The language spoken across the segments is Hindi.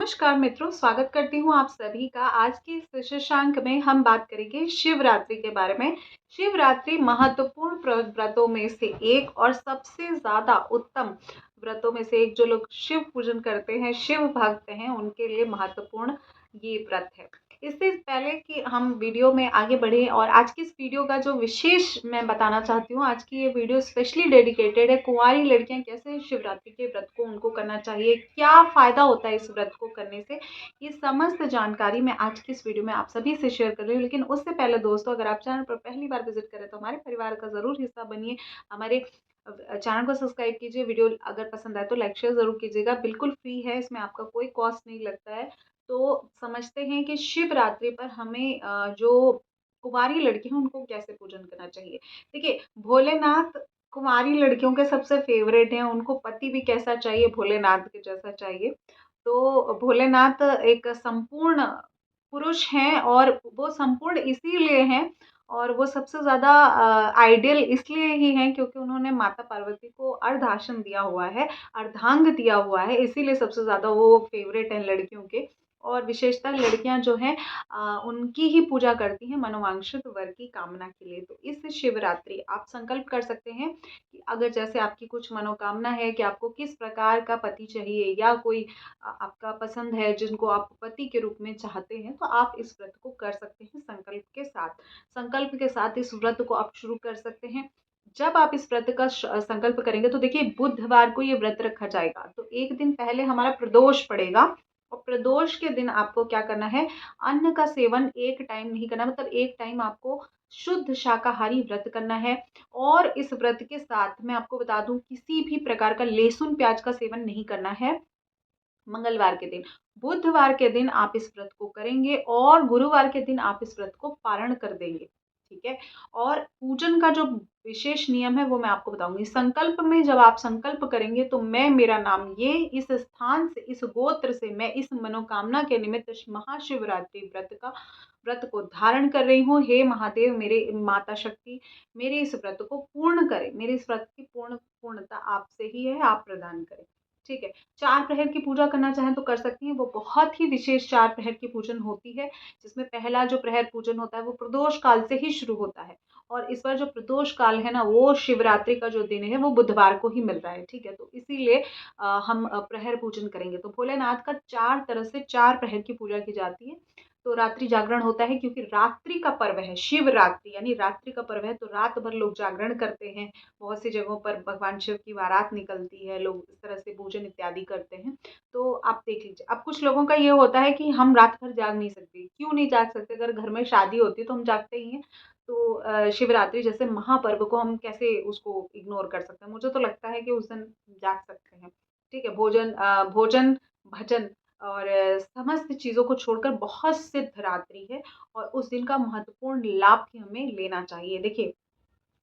नमस्कार मित्रों, स्वागत करती हूँ आप सभी का। आज की इस विशेषांक में हम बात करेंगे शिवरात्रि के बारे में। शिवरात्रि महत्वपूर्ण व्रतों में से एक और सबसे ज़्यादा उत्तम व्रतों में से एक। जो लोग शिव पूजन करते हैं, शिव भक्त हैं, उनके लिए महत्वपूर्ण ये व्रत है। इससे पहले कि हम वीडियो में आगे बढ़े और आज की इस वीडियो का जो विशेष मैं बताना चाहती हूँ, आज की ये वीडियो स्पेशली डेडिकेटेड है कुंवारी लड़कियां कैसे शिवरात्रि के व्रत को उनको करना चाहिए, क्या फ़ायदा होता है इस व्रत को करने से। ये समस्त जानकारी मैं आज की इस वीडियो में आप सभी से शेयर कर रही हूँ। लेकिन उससे पहले दोस्तों, अगर आप चैनल पर पहली बार विजिट करें तो हमारे परिवार का ज़रूर हिस्सा बनिए। हमारे चैनल को सब्सक्राइब कीजिए। वीडियो अगर पसंद आए तो लाइक शेयर ज़रूर कीजिएगा। बिल्कुल फ्री है, इसमें आपका कोई कॉस्ट नहीं लगता है। तो समझते हैं कि शिवरात्रि पर हमें जो कुंवारी लड़की हैं उनको कैसे पूजन करना चाहिए। देखिए, भोलेनाथ कुंवारी लड़कियों के सबसे फेवरेट हैं। उनको पति भी कैसा चाहिए, भोलेनाथ के जैसा चाहिए। तो भोलेनाथ एक संपूर्ण पुरुष हैं और वो संपूर्ण इसीलिए हैं और वो सबसे ज़्यादा आइडियल इसलिए ही हैं क्योंकि उन्होंने माता पार्वती को अर्धासन दिया हुआ है, अर्धांग दिया हुआ है, इसीलिए सबसे ज़्यादा वो फेवरेट हैं लड़कियों के। और विशेषतः लड़कियां जो हैं उनकी ही पूजा करती हैं मनोवांछित वर की कामना के लिए। तो इस शिवरात्रि आप संकल्प कर सकते हैं कि अगर जैसे आपकी कुछ मनोकामना है कि आपको किस प्रकार का पति चाहिए या कोई आपका पसंद है जिनको आप पति के रूप में चाहते हैं, तो आप इस व्रत को कर सकते हैं संकल्प के साथ। संकल्प के साथ इस व्रत को आप शुरू कर सकते हैं। जब आप इस व्रत का संकल्प करेंगे तो देखिए, बुधवार को ये व्रत रखा जाएगा, तो एक दिन पहले हमारा प्रदोष पड़ेगा। और प्रदोष के दिन आपको क्या करना है, अन्न का सेवन एक टाइम नहीं करना, मतलब एक टाइम आपको शुद्ध शाकाहारी व्रत करना है। और इस व्रत के साथ मैं आपको बता दूं, किसी भी प्रकार का लहसुन प्याज का सेवन नहीं करना है मंगलवार के दिन। बुधवार के दिन आप इस व्रत को करेंगे और गुरुवार के दिन आप इस व्रत को पारण कर देंगे। ठीक है। और पूजन का जो विशेष नियम है वो मैं आपको बताऊंगी। संकल्प में जब आप संकल्प करेंगे तो मैं मेरा नाम ये इस स्थान से, इस गोत्र से, मैं इस मनोकामना के निमित्त महाशिवरात्रि व्रत को धारण कर रही हूँ। हे महादेव, मेरे माता शक्ति, मेरे इस व्रत को पूर्ण करें। मेरे इस व्रत की पूर्णता आपसे ही है, आप प्रदान करें। ठीक है। 4 प्रहर की पूजा करना चाहें तो कर सकती हैं। वो बहुत ही विशेष 4 प्रहर की पूजन होती है, जिसमें पहला जो प्रहर पूजन होता है वो प्रदोष काल से ही शुरू होता है। और इस बार जो प्रदोष काल है ना, वो शिवरात्रि का जो दिन है वो बुधवार को ही मिल रहा है। ठीक है। तो इसीलिए हम प्रहर पूजन करेंगे। तो भोलेनाथ का 4 तरह से 4 प्रहर की पूजा की जाती है। तो रात्रि जागरण होता है क्योंकि रात्रि का पर्व है, शिवरात्रि यानी रात्रि का पर्व है, तो रात भर लोग जागरण करते हैं। बहुत सी जगहों पर भगवान शिव की बारात निकलती है, लोग इस तरह से पूजन इत्यादि करते हैं। तो आप देख लीजिए, अब कुछ लोगों का ये होता है कि हम रात भर जाग नहीं सकते। क्यों नहीं जाग सकते? अगर घर में शादी होती है तो हम जागते ही हैं। तो शिवरात्रि जैसे महापर्व को हम कैसे उसको इग्नोर कर सकते हैं? मुझे तो लगता है कि उस दिन जाग सकते हैं। ठीक है। भोजन, भजन और समस्त चीज़ों को छोड़कर बहुत सिद्ध रात्रि है और उस दिन का महत्वपूर्ण लाभ भी हमें लेना चाहिए। देखिए,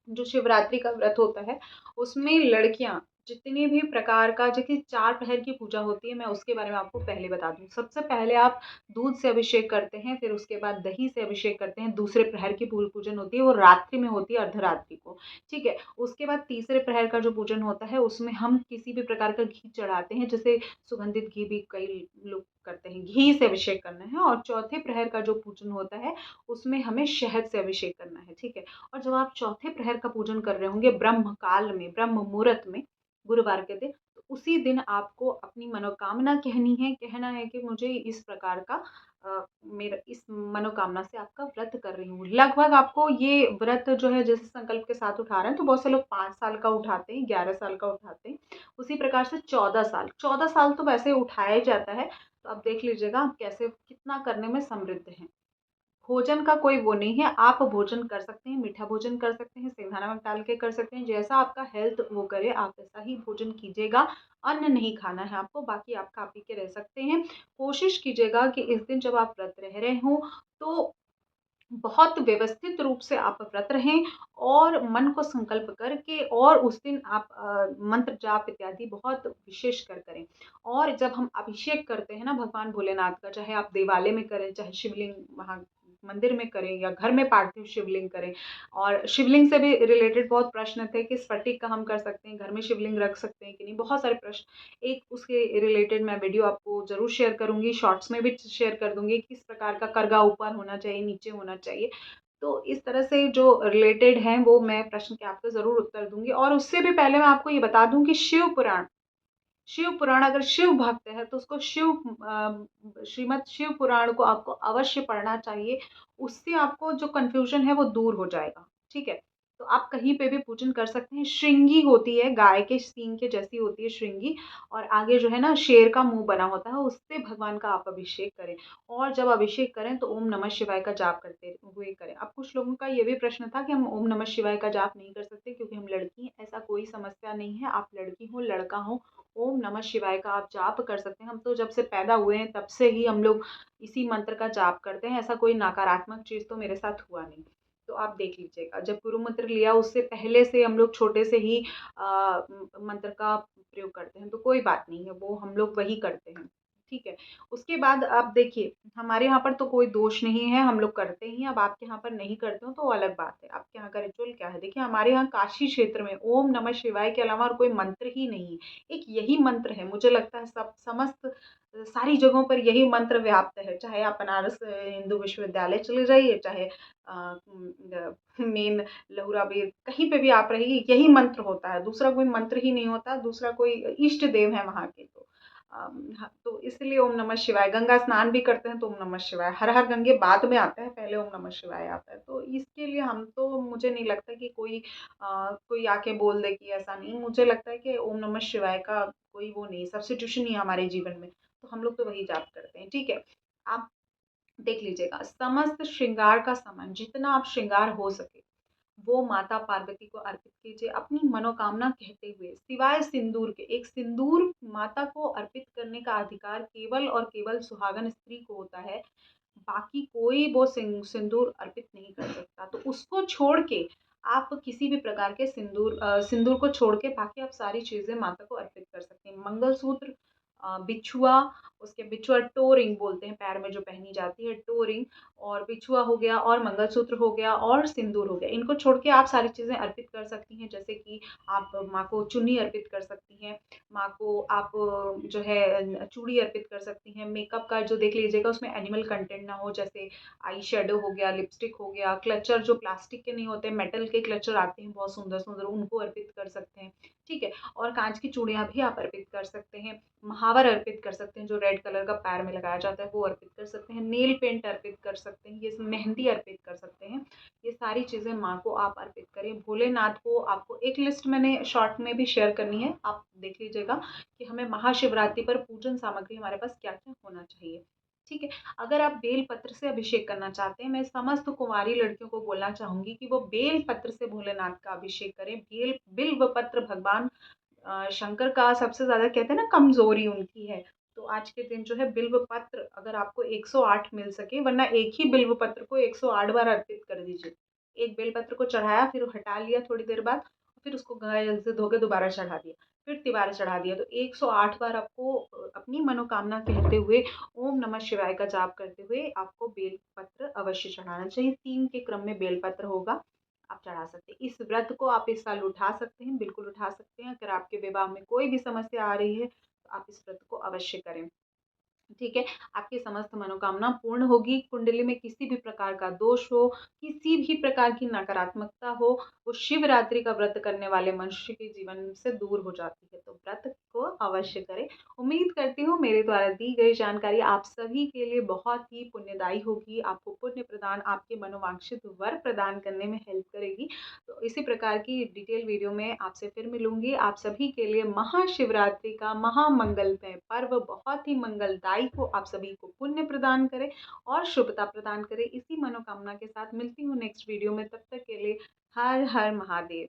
जो शिवरात्रि का व्रत होता है उसमें लड़कियां जितने भी प्रकार का, जैसे 4 प्रहर की पूजा होती है, मैं उसके बारे में आपको पहले बता दूं। सबसे पहले आप दूध से अभिषेक करते हैं, फिर उसके बाद दही से अभिषेक करते हैं। दूसरे प्रहर की पूजन होती है, वो रात्रि में होती है, अर्धरात्रि को। ठीक है। उसके बाद तीसरे प्रहर का जो पूजन होता है उसमें हम किसी भी प्रकार का घी चढ़ाते हैं, जैसे सुगंधित घी भी कई लोग करते हैं, घी से अभिषेक करना है। और चौथे प्रहर का जो पूजन होता है उसमें हमें शहद से अभिषेक करना है। ठीक है। और जब आप चौथे प्रहर का पूजन कर रहे होंगे ब्रह्म काल में, ब्रह्म मुहूर्त में, गुरुवार के दिन, तो उसी दिन आपको अपनी मनोकामना कहना है कि मुझे इस प्रकार का मेरा इस मनोकामना से आपका व्रत कर रही हूँ। लगभग आपको ये व्रत जो है, जैसे संकल्प के साथ उठा रहे हैं तो बहुत से लोग 5 साल का उठाते हैं, 11 साल का उठाते हैं। उसी प्रकार से 14 साल तो वैसे उठाया ही जाता है। तो आप देख लीजिएगा आप कैसे कितना करने में समृद्ध हैं। भोजन का कोई वो नहीं है, आप भोजन कर सकते हैं, मीठा भोजन कर सकते हैं, सेंधा नमक डाल के कर सकते हैं, जैसा आपका हेल्थ वो करे आप वैसा ही भोजन कीजिएगा। अन्न नहीं खाना है आपको, बाकी आप खा पी के रह सकते हैं। कोशिश कीजिएगा कि इस दिन जब आप व्रत रह रहे हों तो बहुत व्यवस्थित रूप से आप व्रत रहें और मन को संकल्प करके, और उस दिन आप मंत्र जाप इत्यादि बहुत विशेष कर करें। और जब हम अभिषेक करते हैं ना भगवान भोलेनाथ का, चाहे आप देवालय में करें, चाहे शिवलिंग वहाँ मंदिर में करें या घर में पार्थिव शिवलिंग करें। और शिवलिंग से भी रिलेटेड बहुत प्रश्न थे कि स्फटिक का हम कर सकते हैं, घर में शिवलिंग रख सकते हैं कि नहीं, बहुत सारे प्रश्न। एक उसके रिलेटेड मैं वीडियो आपको ज़रूर शेयर करूँगी, शॉर्ट्स में भी शेयर कर दूँगी, किस प्रकार का करगा ऊपर होना चाहिए, नीचे होना चाहिए। तो इस तरह से जो रिलेटेड हैं वो मैं प्रश्न के आपको ज़रूर उत्तर दूँगी। और उससे भी पहले मैं आपको ये बता दूँ कि शिव पुराण अगर शिव भक्त है तो उसको श्रीमद् शिव पुराण को आपको अवश्य पढ़ना चाहिए। उससे आपको जो कन्फ्यूजन है वो दूर हो जाएगा, ठीक है? तो आप कहीं पे भी पूजन कर सकते हैं। श्रृंगी होती है, गाय के सींग के जैसी होती है श्रृंगी, और आगे जो है ना शेर का मुँह बना होता है, उससे भगवान का आप अभिषेक करें। और जब अभिषेक करें तो ओम नमः शिवाय का जाप करते हुए करें। अब कुछ लोगों का ये भी प्रश्न था कि हम ओम नमः शिवाय का जाप नहीं कर सकते क्योंकि हम लड़की हैं। ऐसा कोई समस्या नहीं है, आप लड़की हो, लड़का हो, ओम नमः शिवाय का आप जाप कर सकते हैं। हम तो जब से पैदा हुए हैं तब से ही हम लोग इसी मंत्र का जाप करते हैं। ऐसा कोई नकारात्मक चीज़ तो मेरे साथ हुआ नहीं। तो आप देख लीजिएगा, जब गुरु मंत्र लिया उससे पहले से हम लोग छोटे से ही मंत्र का प्रयोग करते हैं, तो कोई बात नहीं है, वो हम लोग वही करते हैं, ठीक है? उसके बाद आप देखिए, हमारे यहाँ पर तो कोई दोष नहीं है, हम लोग करते ही हैं। अब आपके यहाँ पर नहीं करते हो तो अलग बात है, आपके यहाँ का रिचुअल क्या है। देखिए, हमारे यहाँ काशी क्षेत्र में ओम नमः शिवाय के अलावा और कोई मंत्र ही नहीं है। एक यही मंत्र है, मुझे लगता है सब समस्त सारी जगहों पर यही मंत्र व्याप्त है। चाहे आप बनारस हिंदू विश्वविद्यालय चले जाइए, चाहे मेन लहुरा बेर, कहीं पे भी आप रहिए, यही मंत्र होता है। दूसरा कोई मंत्र ही नहीं होता, दूसरा कोई इष्ट देव है वहाँ के। तो हाँ, तो इसलिए ओम नमः शिवाय, गंगा स्नान भी करते हैं तो ओम नमः शिवाय, हर हर गंगे बाद में आता है, पहले ओम नमः शिवाय आता है। तो इसके लिए हम तो, मुझे नहीं लगता कि कोई आके बोल दे कि ऐसा नहीं। मुझे लगता है कि ओम नमः शिवाय का कोई वो नहीं, सब्स्टिट्यूशन नहीं है हमारे जीवन में, तो हम लोग तो वही जाप करते हैं, ठीक है? आप देख लीजिएगा, समस्त श्रृंगार का सामान, जितना आप श्रृंगार हो सके वो माता पार्वती को अर्पित कीजिए, अपनी मनोकामना कहते हुए, सिवाय सिंदूर के। एक सिंदूर माता को अर्पित करने का अधिकार केवल और केवल सुहागन स्त्री को होता है। बाकी कोई वो सिंदूर अर्पित नहीं कर सकता। तो उसको छोड़ के आप किसी भी प्रकार के सिंदूर को छोड़ के बाकी आप सारी चीज़ें माता को अर्पित कर सकते हैं। मंगलसूत्र, बिछुआ, उसके बिछुआ टो रिंग बोलते हैं, पैर में जो पहनी जाती है टो रिंग, और बिछुआ हो गया, और मंगलसूत्र हो गया, और सिंदूर हो गया। इनको छोड़ के आप सारी चीज़ें अर्पित कर सकती हैं, जैसे कि आप माँ को चुन्नी अर्पित कर सकती हैं, माँ को आप जो है चूड़ी अर्पित कर सकती हैं। मेकअप का जो देख लीजिएगा उसमें एनिमल कंटेंट ना हो, जैसे आई शेडो हो गया, लिपस्टिक हो गया, क्लचर जो प्लास्टिक के नहीं होते, मेटल के क्लचर आते हैं बहुत सुंदर सुंदर, उनको अर्पित कर सकते हैं, ठीक है? और कांच की चूड़ियाँ भी आप अर्पित कर सकते हैं। महावर अर्पित कर सकते हैं, जो रेड कलर का पैर में लगाया जाता है वो अर्पित कर सकते हैं। नेल पेंट अर्पित कर सकते हैं, ये मेहंदी अर्पित कर सकते हैं। ये सारी चीज़ें माँ को आप अर्पित करें। भोलेनाथ को आपको एक लिस्ट मैंने शॉर्ट में भी शेयर करनी है, आप देख लीजिएगा कि हमें महाशिवरात्रि पर पूजन सामग्री हमारे पास क्या-क्या होना चाहिए, ठीक है? अगर आप बेल पत्र से अभिषेक करना चाहते हैं, मैं समस्त कुँवारी लड़कियों को बोलना चाहूँगी कि वो बेल पत्र से भोलेनाथ का अभिषेक करें। बिल्व पत्र भगवान शंकर का सबसे ज़्यादा कहते हैं ना कमज़ोरी उनकी है। तो आज के दिन जो है बिल्व पत्र अगर आपको 108 मिल सके, वरना एक ही बिल्व पत्र को 108 बार अर्पित कर दीजिए। एक बेल पत्र को चढ़ाया, फिर हटा लिया थोड़ी देर बाद, फिर उसको गंगा जल से धो के दोबारा चढ़ा दिया, फिर तिबारा चढ़ा दिया। तो 108 बार आपको अपनी मनोकामना कहते हुए, ओम नमः शिवाय का जाप करते हुए आपको बेल पत्र अवश्य चढ़ाना चाहिए। 3 के क्रम में बेल पत्र होगा, आप चढ़ा सकते हैं। इस व्रत को आप इस साल उठा सकते हैं, बिल्कुल उठा सकते हैं। अगर आपके विवाह में कोई भी समस्या आ रही है, तो आप इस व्रत को अवश्य करें। ठीक है? आपकी समस्त मनोकामना पूर्ण होगी। कुंडली में किसी भी प्रकार का दोष हो, किसी भी प्रकार की नकारात्मकता हो, वो शिवरात्रि का व्रत करने वाले मनुष्य के जीवन से दूर हो जाती है। तो व्रत को अवश्य करें। उम्मीद करती हूँ मेरे द्वारा दी गई जानकारी आप सभी के लिए बहुत ही पुण्यदायी होगी। आपको पुण्य प्रदान, आपके मनोवांछित वर प्रदान करने में हेल्प करेगी। तो इसी प्रकार की डिटेल वीडियो में आपसे फिर मिलूँगी। आप सभी के लिए महाशिवरात्रि का महामंगलमय पर्व बहुत ही मंगलदायी हो, आप सभी को पुण्य प्रदान करे और शुभता प्रदान करे। इसी मनोकामना के साथ मिलती हूँ नेक्स्ट वीडियो में, तब तक के लिए हर हर महादेव।